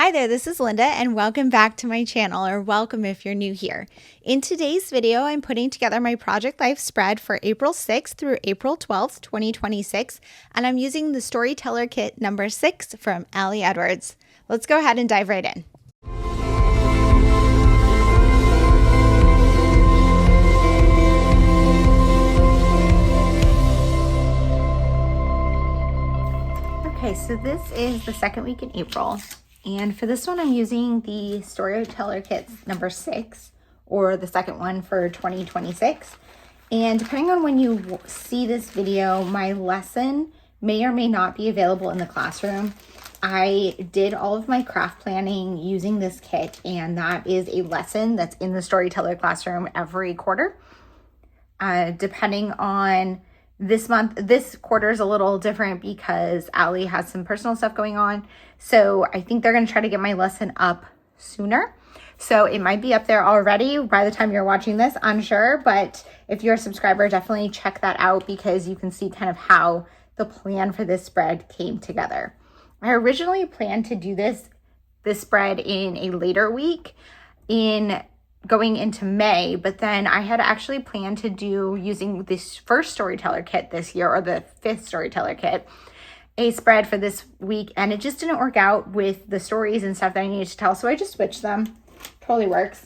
Hi there, this is Linda and welcome back to my channel, or welcome if you're new here. In today's video, I'm putting together my Project Life spread for April 6th through April 12th, 2026, and I'm using the Storyteller Kit number 6 from Ali Edwards. Let's go ahead and dive right in. Okay, so this is the second week in April. And for this one, I'm using the Storyteller Kit number 6, or the second one for 2026. And depending on when you see this video, my lesson may or may not be available in the classroom. I did all of my craft planning using this kit, and that is a lesson that's in the Storyteller classroom every quarter. Depending on this month, this quarter is a little different because Ali has some personal stuff going on. So I think they're going to try to get my lesson up sooner. So it might be up there already by the time you're watching this, unsure. But if you're a subscriber, definitely check that out because you can see kind of how the plan for this spread came together. I originally planned to do this spread in a later week going into May, but then I had actually planned to do, using this first Storyteller Kit this year, or the 5th Storyteller Kit, a spread for this week, and it just didn't work out with the stories and stuff that I needed to tell, so I just switched them. Totally works.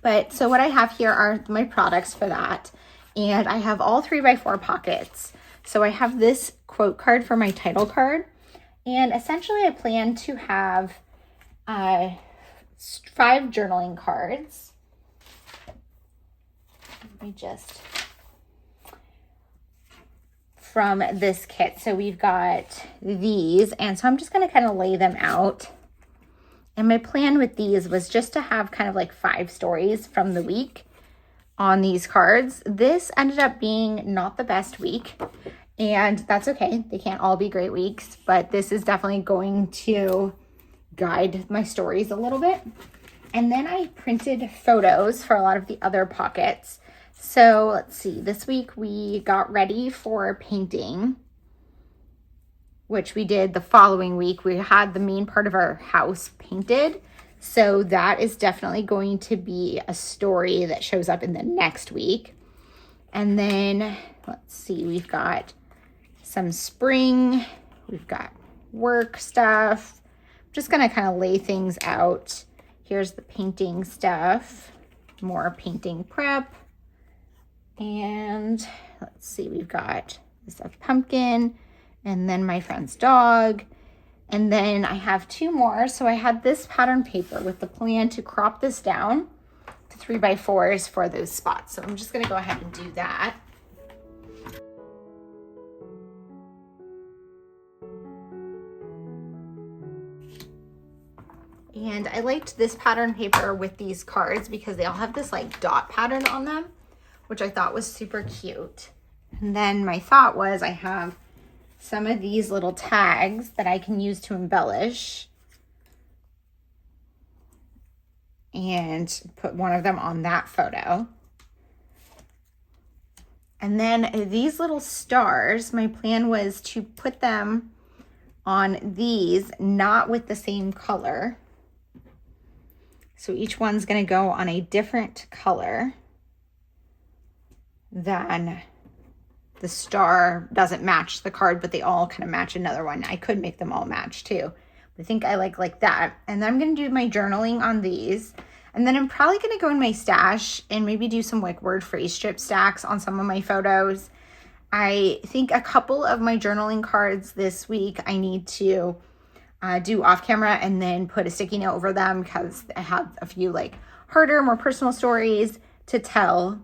But so what I have here are my products for that, and I have all 3x4 pockets. So I have this quote card for my title card, and essentially I plan to have 5 journaling cards. Let me just, from this kit. So we've got these, and so I'm just going to kind of lay them out. And my plan with these was just to have kind of like 5 stories from the week on these cards. This ended up being not the best week, and that's okay. They can't all be great weeks, but this is definitely going to guide my stories a little bit. And then I printed photos for a lot of the other pockets. So let's see, this week we got ready for painting, which we did the following week. We had the main part of our house painted. So that is definitely going to be a story that shows up in the next week. And then let's see, we've got some spring, we've got work stuff. I'm just gonna kind of lay things out. Here's the painting stuff, more painting prep. And let's see, we've got this pumpkin, and then my friend's dog. And then I have 2 more. So I had this pattern paper with the plan to crop this down to 3x4s for those spots. So I'm just gonna go ahead and do that. And I liked this pattern paper with these cards because they all have this like dot pattern on them, which I thought was super cute. And then my thought was I have some of these little tags that I can use to embellish, and put one of them on that photo. And then these little stars, my plan was to put them on these, not with the same color. So each one's going to go on a different color than the star. Doesn't match the card, but they all kind of match another one. I could make them all match too. I think I like that. And then I'm going to do my journaling on these. And then I'm probably going to go in my stash and maybe do some like word phrase strip stacks on some of my photos. I think a couple of my journaling cards this week I need to do off camera and then put a sticky note over them because I have a few like harder, more personal stories to tell.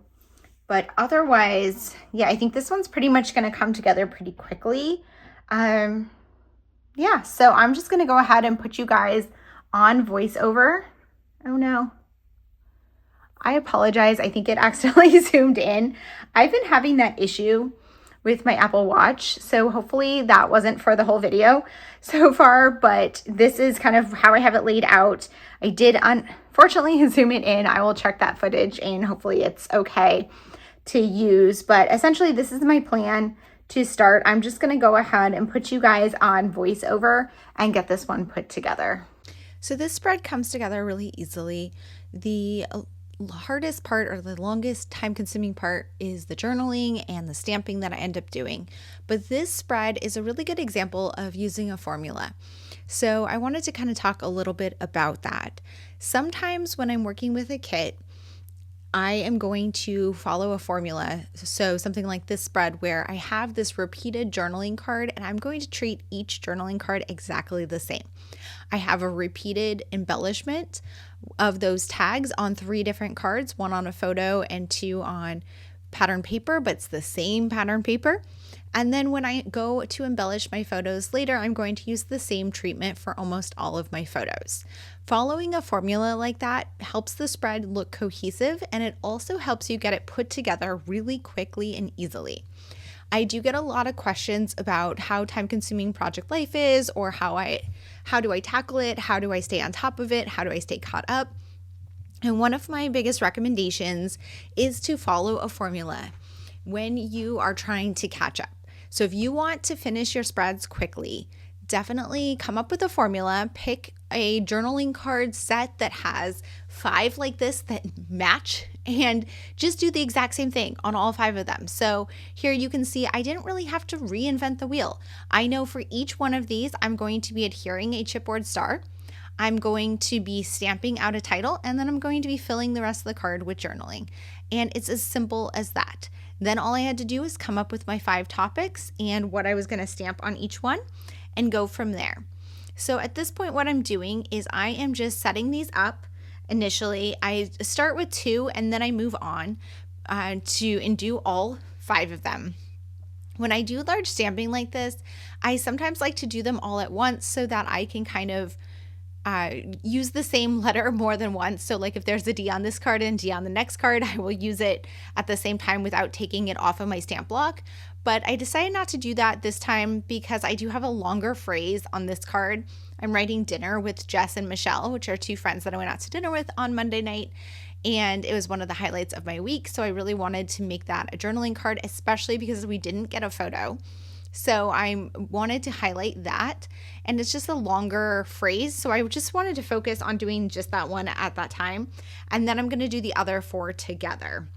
But otherwise, yeah, I think this one's pretty much going to come together pretty quickly. Yeah, so I'm just going to go ahead and put you guys on voiceover. Oh no. I apologize. I think it accidentally zoomed in. I've been having that issue with my Apple Watch, so hopefully that wasn't for the whole video so far, but this is kind of how I have it laid out. I did unfortunately zoom it in. I will check that footage and hopefully it's okay to use, but essentially this is my plan to start. I'm just going to go ahead and put you guys on voiceover and get this one put together. So this spread comes together really easily. The hardest part or the longest time consuming part is the journaling and the stamping that I end up doing. But this spread is a really good example of using a formula. So I wanted to kind of talk a little bit about that. Sometimes when I'm working with a kit, I am going to follow a formula. So something like this spread where I have this repeated journaling card and I'm going to treat each journaling card exactly the same. I have a repeated embellishment of those tags on 3 different cards, 1 on a photo and 2 on pattern paper, but it's the same pattern paper. And then when I go to embellish my photos later, I'm going to use the same treatment for almost all of my photos. Following a formula like that helps the spread look cohesive, and it also helps you get it put together really quickly and easily. I do get a lot of questions about how time-consuming project life is, or how do I tackle it? How do I stay on top of it? How do I stay caught up? And one of my biggest recommendations is to follow a formula when you are trying to catch up. So if you want to finish your spreads quickly, definitely come up with a formula, pick a journaling card set that has 5 like this that match, and just do the exact same thing on all 5 of them. So here you can see I didn't really have to reinvent the wheel. I know for each one of these, I'm going to be adhering a chipboard star. I'm going to be stamping out a title, and then I'm going to be filling the rest of the card with journaling. And it's as simple as that. Then all I had to do is come up with my 5 topics and what I was going to stamp on each one and go from there. So at this point, what I'm doing is I am just setting these up. Initially, I start with 2 and then I move on and do all 5 of them. When I do large stamping like this, I sometimes like to do them all at once so that I can kind of use the same letter more than once. So like if there's a D on this card and D on the next card, I will use it at the same time without taking it off of my stamp block. But I decided not to do that this time because I do have a longer phrase on this card. I'm writing dinner with Jess and Michelle, which are 2 friends that I went out to dinner with on Monday night. And it was one of the highlights of my week. So I really wanted to make that a journaling card, especially because we didn't get a photo. So I wanted to highlight that, and it's just a longer phrase. So I just wanted to focus on doing just that one at that time. And then I'm going to do the other 4 together.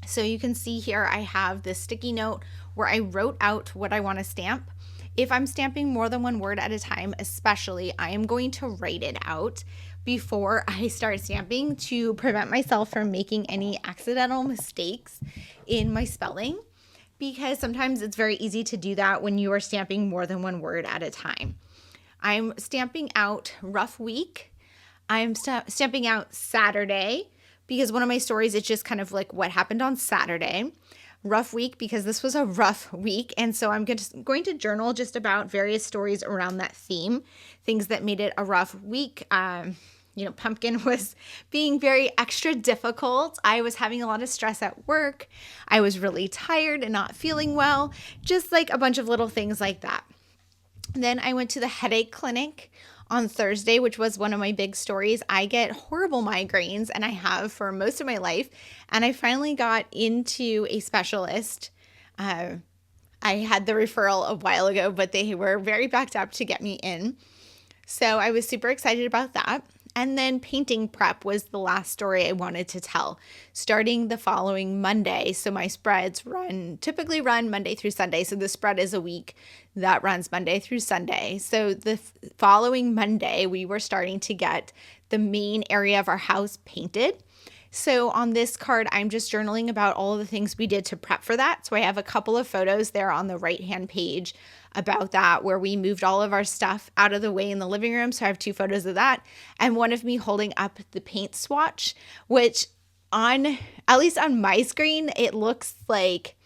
So you can see here I have this sticky note where I wrote out what I want to stamp. If I'm stamping more than 1 word at a time, especially, I am going to write it out before I start stamping to prevent myself from making any accidental mistakes in my spelling, because sometimes it's very easy to do that when you are stamping more than 1 word at a time. I'm stamping out rough week. I'm stamping out Saturday because one of my stories is just kind of like what happened on Saturday. Rough week because this was a rough week, and so I'm going to journal just about various stories around that theme, things that made it a rough week. Pumpkin was being very extra difficult. I was having a lot of stress at work. I was really tired and not feeling well, just like a bunch of little things like that. Then I went to the headache clinic on Thursday, which was one of my big stories. I get horrible migraines, and I have for most of my life. And I finally got into a specialist. I had the referral a while ago, but they were very backed up to get me in. So I was super excited about that. And then painting prep was the last story I wanted to tell, starting the following Monday. So my spreads typically run Monday through Sunday. So the spread is a week that runs Monday through Sunday. So the following Monday, we were starting to get the main area of our house painted. So on this card, I'm just journaling about all of the things we did to prep for that. So I have a couple of photos there on the right-hand page about that, where we moved all of our stuff out of the way in the living room. So I have 2 photos of that, and one of me holding up the paint swatch, which at least on my screen, it looks like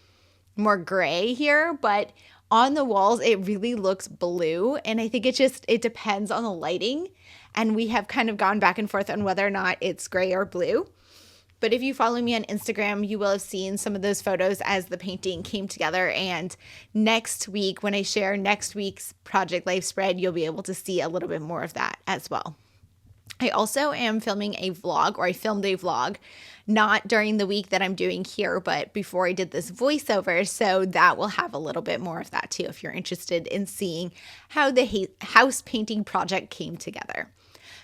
more gray here, but on the walls, it really looks blue. And I think it depends on the lighting. And we have kind of gone back and forth on whether or not it's gray or blue. But if you follow me on Instagram, you will have seen some of those photos as the painting came together. And next week, when I share next week's Project Life spread, you'll be able to see a little bit more of that as well. I also am filming a vlog, or I filmed a vlog, not during the week that I'm doing here, but before I did this voiceover. So that will have a little bit more of that too, if you're interested in seeing how the house painting project came together.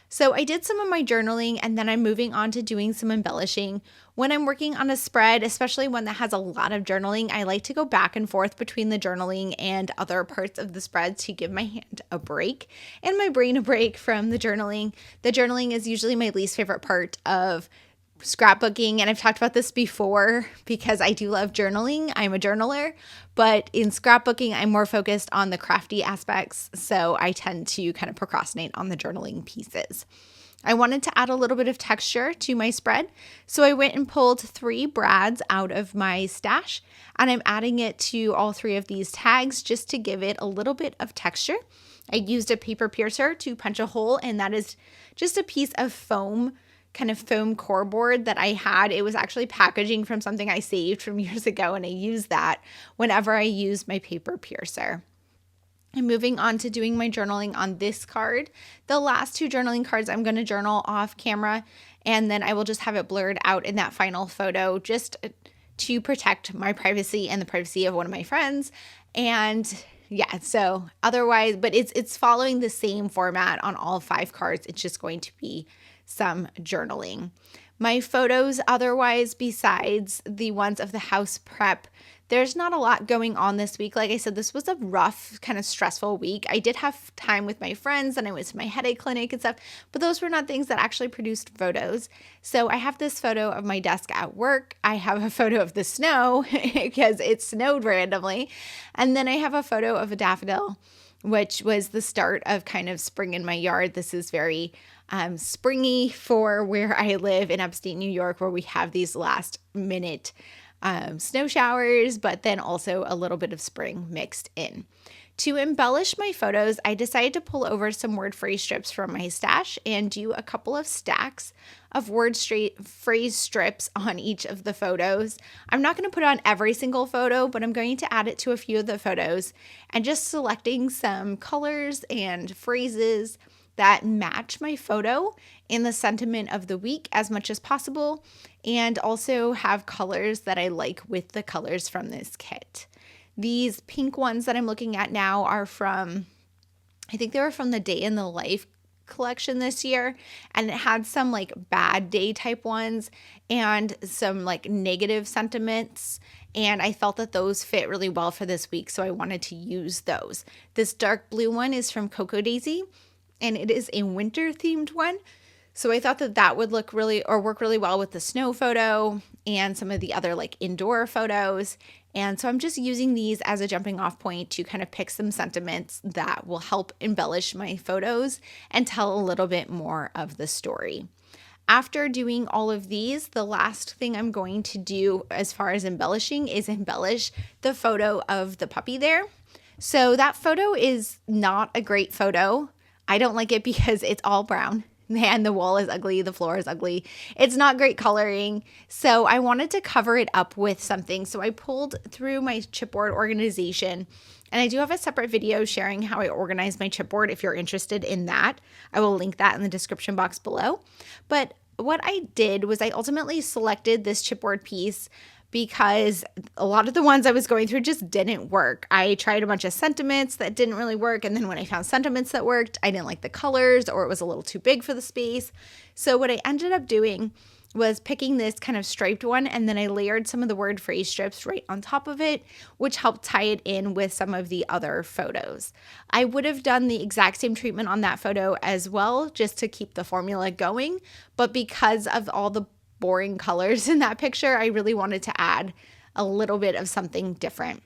So I did some of my journaling, and then I'm moving on to doing some embellishing. When I'm working on a spread, especially one that has a lot of journaling, I like to go back and forth between the journaling and other parts of the spread to give my hand a break and my brain a break from the journaling. The journaling is usually my least favorite part of scrapbooking, and I've talked about this before because I do love journaling. I'm a journaler, but in scrapbooking, I'm more focused on the crafty aspects, so I tend to kind of procrastinate on the journaling pieces. I wanted to add a little bit of texture to my spread, so I went and pulled 3 brads out of my stash, and I'm adding it to all 3 of these tags just to give it a little bit of texture. I used a paper piercer to punch a hole, and that is just a piece of foam core board that I had. It was actually packaging from something I saved from years ago, and I use that whenever I use my paper piercer. I'm moving on to doing my journaling on this card. The last 2 journaling cards I'm going to journal off camera, and then I will just have it blurred out in that final photo just to protect my privacy and the privacy of one of my friends. And yeah, so otherwise, but it's following the same format on all 5 cards. It's just going to be some journaling. My photos otherwise, besides the ones of the house prep, there's not a lot going on this week. Like I said, this was a rough, kind of stressful week. I did have time with my friends and I went to my headache clinic and stuff, but those were not things that actually produced photos. So I have this photo of my desk at work. I have a photo of the snow because it snowed randomly. And then I have a photo of a daffodil, which was the start of kind of spring in my yard. This is very springy for where I live in upstate New York, where we have these last minute snow showers, but then also a little bit of spring mixed in. To embellish my photos, I decided to pull over some word phrase strips from my stash and do a couple of stacks of phrase strips on each of the photos. I'm not going to put on every single photo, but I'm going to add it to a few of the photos and just selecting some colors and phrases that match my photo in the sentiment of the week as much as possible, and also have colors that I like with the colors from this kit. These pink ones that I'm looking at now are from, I think they were from the Day in the Life collection this year, and it had some like bad day type ones and some like negative sentiments, and I felt that those fit really well for this week, so I wanted to use those. This dark blue one is from Cocoa Daisy, and it is a winter themed one. So I thought that that would work really well with the snow photo and some of the other like indoor photos. And so I'm just using these as a jumping off point to kind of pick some sentiments that will help embellish my photos and tell a little bit more of the story. After doing all of these, the last thing I'm going to do as far as embellishing is embellish the photo of the puppy there. So that photo is not a great photo. I don't like it because it's all brown and the wall is ugly, the floor is ugly. It's not great coloring. So I wanted to cover it up with something. So I pulled through my chipboard organization, and I do have a separate video sharing how I organize my chipboard if you're interested in that. I will link that in the description box below. But what I did was I ultimately selected this chipboard piece because a lot of the ones I was going through just didn't work. I tried a bunch of sentiments that didn't really work, and then when I found sentiments that worked, I didn't like the colors or it was a little too big for the space. So what I ended up doing was picking this kind of striped one, and then I layered some of the word phrase strips right on top of it, which helped tie it in with some of the other photos. I would have done the exact same treatment on that photo as well, just to keep the formula going, but because of all the boring colors in that picture, I really wanted to add a little bit of something different.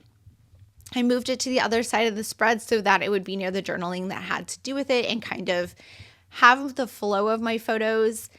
I moved it to the other side of the spread so that it would be near the journaling that had to do with it and kind of have the flow of my photos.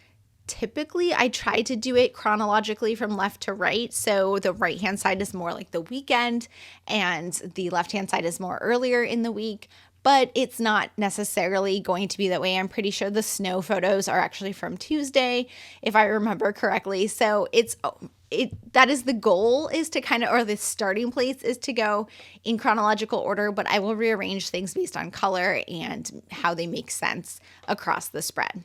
Typically, I try to do it chronologically from left to right. So the right-hand side is more like the weekend and the left-hand side is more earlier in the week. But it's not necessarily going to be that way. I'm pretty sure the snow photos are actually from Tuesday, if I remember correctly. So that is the goal, is to kind of, or the starting place is to go in chronological order, but I will rearrange things based on color and how they make sense across the spread.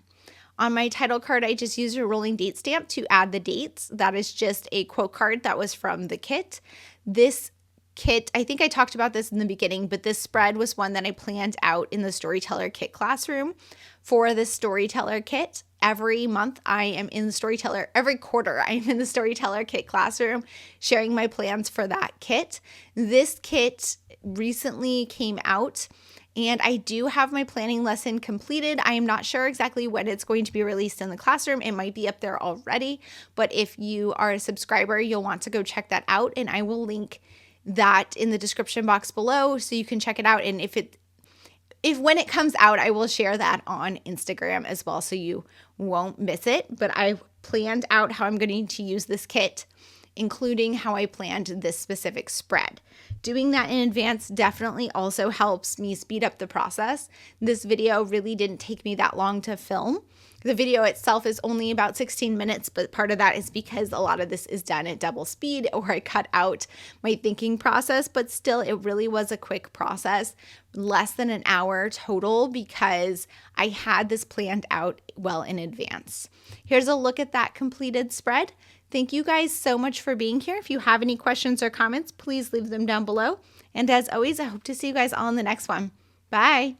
On my title card, I just used a rolling date stamp to add the dates. That is just a quote card that was from the kit. This kit, I think I talked about this in the beginning, but this spread was one that I planned out in the Storyteller Kit classroom for the Storyteller Kit. Every month I am in the Storyteller, every quarter I am in the Storyteller Kit classroom sharing my plans for that kit. This kit recently came out and I do have my planning lesson completed. I am not sure exactly when it's going to be released in the classroom. It might be up there already, but if you are a subscriber, you'll want to go check that out, and I will link that in the description box below so you can check it out. And if when it comes out, I will share that on Instagram as well so you won't miss it. But I planned out how I'm going to use this kit, including how I planned this specific spread. Doing that in advance definitely also helps me speed up the process. This video really didn't take me that long to film. The video itself is only about 16 minutes, but part of that is because a lot of this is done at double speed, or I cut out my thinking process, but still it really was a quick process, less than an hour total, because I had this planned out well in advance. Here's a look at that completed spread. Thank you guys so much for being here. If you have any questions or comments, please leave them down below. And as always, I hope to see you guys all in the next one. Bye.